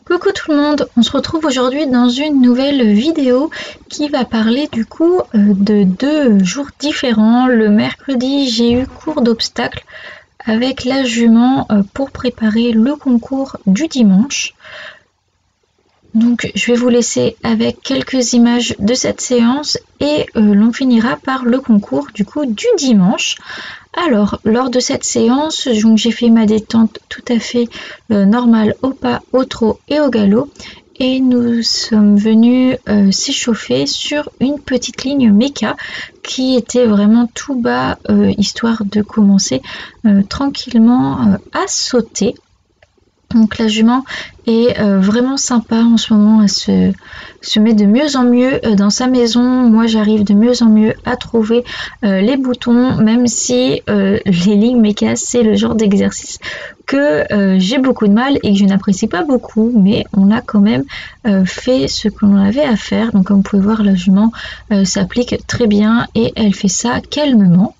Coucou tout le monde, on se retrouve aujourd'hui dans une nouvelle vidéo qui va parler du coup de deux jours différents. Le mercredi, j'ai eu cours d'obstacles avec la jument pour préparer le concours du dimanche. Donc je vais vous laisser avec quelques images de cette séance et l'on finira par le concours du coup du dimanche. Alors lors de cette séance, j'ai fait ma détente tout à fait normale au pas, au trot et au galop. Et nous sommes venus s'échauffer sur une petite ligne méca qui était vraiment tout bas, histoire de commencer tranquillement à sauter. Donc la jument est vraiment sympa en ce moment, elle se met de mieux en mieux dans sa maison. Moi j'arrive de mieux en mieux à trouver les boutons, même si les lignes méca c'est le genre d'exercice que j'ai beaucoup de mal et que je n'apprécie pas beaucoup, mais on a quand même fait ce que l'on avait à faire. Donc comme vous pouvez voir, la jument s'applique très bien et elle fait ça calmement.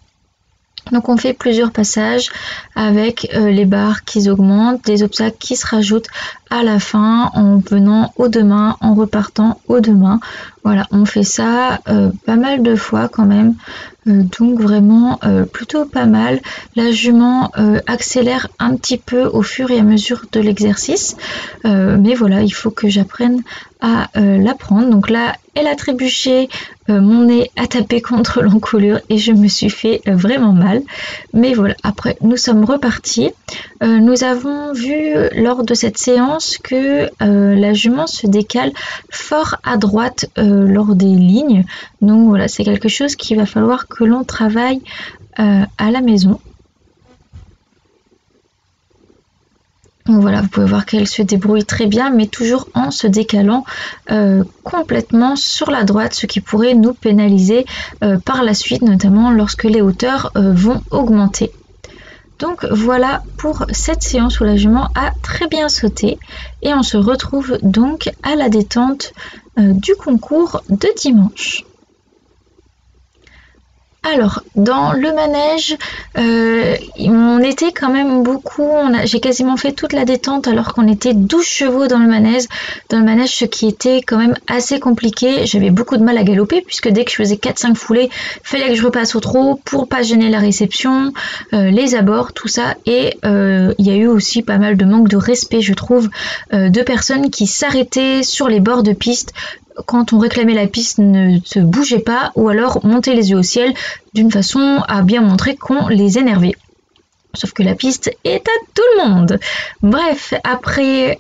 Donc on fait plusieurs passages avec les barres qui augmentent, des obstacles qui se rajoutent à la fin en venant aux deux mains, en repartant aux deux mains. Voilà, on fait ça pas mal de fois quand même, donc vraiment plutôt pas mal. La jument accélère un petit peu au fur et à mesure de l'exercice, mais voilà, il faut que j'apprenne à l'apprendre. Donc là, elle a trébuché, mon nez a tapé contre l'encolure et je me suis fait vraiment mal. Mais voilà, après nous sommes repartis. Nous avons vu lors de cette séance que la jument se décale fort à droite lors des lignes. Donc voilà, c'est quelque chose qu'il va falloir que l'on travaille à la maison. Donc voilà, vous pouvez voir qu'elle se débrouille très bien, mais toujours en se décalant complètement sur la droite, ce qui pourrait nous pénaliser par la suite, notamment lorsque les hauteurs vont augmenter. Donc voilà pour cette séance où la jument a très bien sauté et on se retrouve donc à la détente du concours de dimanche. Alors, dans le manège, on était quand même beaucoup, j'ai quasiment fait toute la détente alors qu'on était 12 chevaux dans le manège, ce qui était quand même assez compliqué. J'avais beaucoup de mal à galoper puisque dès que je faisais 4-5 foulées, il fallait que je repasse au trot pour pas gêner la réception, les abords, tout ça. Et il y a eu aussi pas mal de manque de respect, je trouve, de personnes qui s'arrêtaient sur les bords de piste quand on réclamait la piste, ne se bougeait pas, ou alors monter les yeux au ciel d'une façon à bien montrer qu'on les énervait. Sauf que la piste est à tout le monde. Bref, après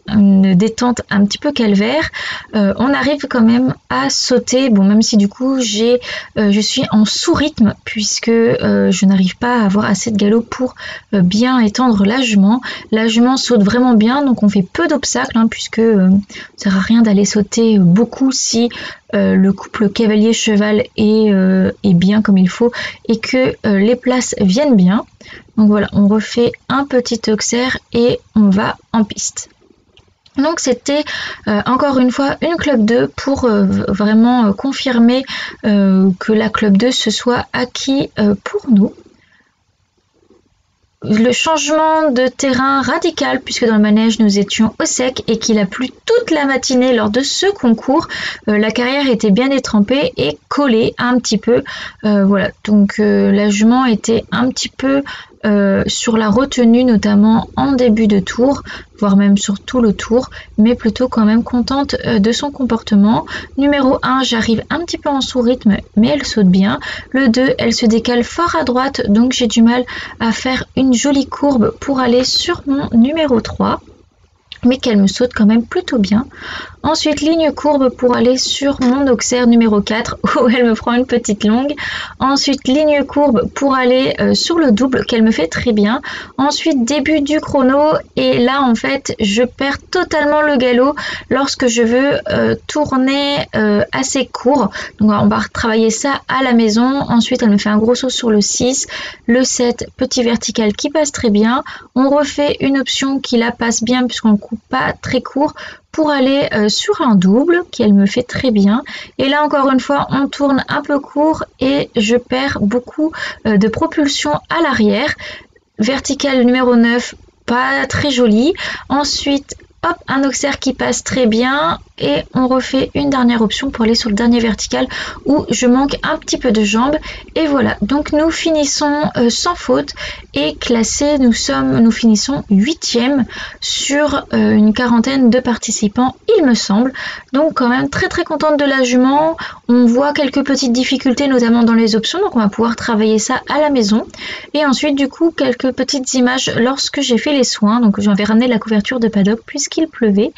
une détente un petit peu calvaire, on arrive quand même à sauter. Bon, même si du coup je suis en sous-rythme puisque je n'arrive pas à avoir assez de galop pour bien étendre la jument. La jument saute vraiment bien, donc on fait peu d'obstacles puisque ça sert à rien d'aller sauter beaucoup si le couple cavalier-cheval est bien comme il faut et que les places viennent bien. Donc voilà, on refait un petit auxerre et on va en piste. Donc c'était encore une fois une club 2 pour vraiment confirmer que la club 2 se soit acquis pour nous. Le changement de terrain radical puisque dans le manège nous étions au sec et qu'il a plu toute la matinée lors de ce concours. La carrière était bien étrempée et collée un petit peu. Voilà, donc la jument était un petit peu sur la retenue, notamment en début de tour, voire même sur tout le tour, mais plutôt quand même contente de son comportement. Numéro 1, j'arrive un petit peu en sous-rythme, mais elle saute bien. Le 2, elle se décale fort à droite, donc j'ai du mal à faire une jolie courbe pour aller sur mon numéro 3. Mais qu'elle me saute quand même plutôt bien. Ensuite, ligne courbe pour aller sur mon auxerre numéro 4 où elle me prend une petite longue. Ensuite, ligne courbe pour aller sur le double qu'elle me fait très bien. Ensuite, début du chrono et là en fait je perds totalement le galop lorsque je veux tourner assez court. Donc on va retravailler ça à la maison. Ensuite, elle me fait un gros saut sur le 6, le 7, petit vertical qui passe très bien. On refait une option qui la passe bien puisqu'on ne coupe pas très court pour aller sur un double qu'elle me fait très bien. Et là encore une fois on tourne un peu court et je perds beaucoup de propulsion à l'arrière. Vertical numéro 9, pas très joli. Ensuite Hop, un auxerre qui passe très bien et on refait une dernière option pour aller sur le dernier vertical où je manque un petit peu de jambes et voilà, donc nous finissons sans faute et classés, nous finissons 8e sur une quarantaine de participants il me semble, donc quand même très contente de la jument. On voit quelques petites difficultés notamment dans les options, donc on va pouvoir travailler ça à la maison et ensuite du coup quelques petites images lorsque j'ai fait les soins, donc j'en vais ramener la couverture de paddock puisqu'il pleuvait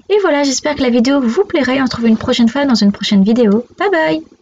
et voilà, j'espère que la vidéo vous plaira et on se retrouve une prochaine fois dans une prochaine vidéo. Bye bye.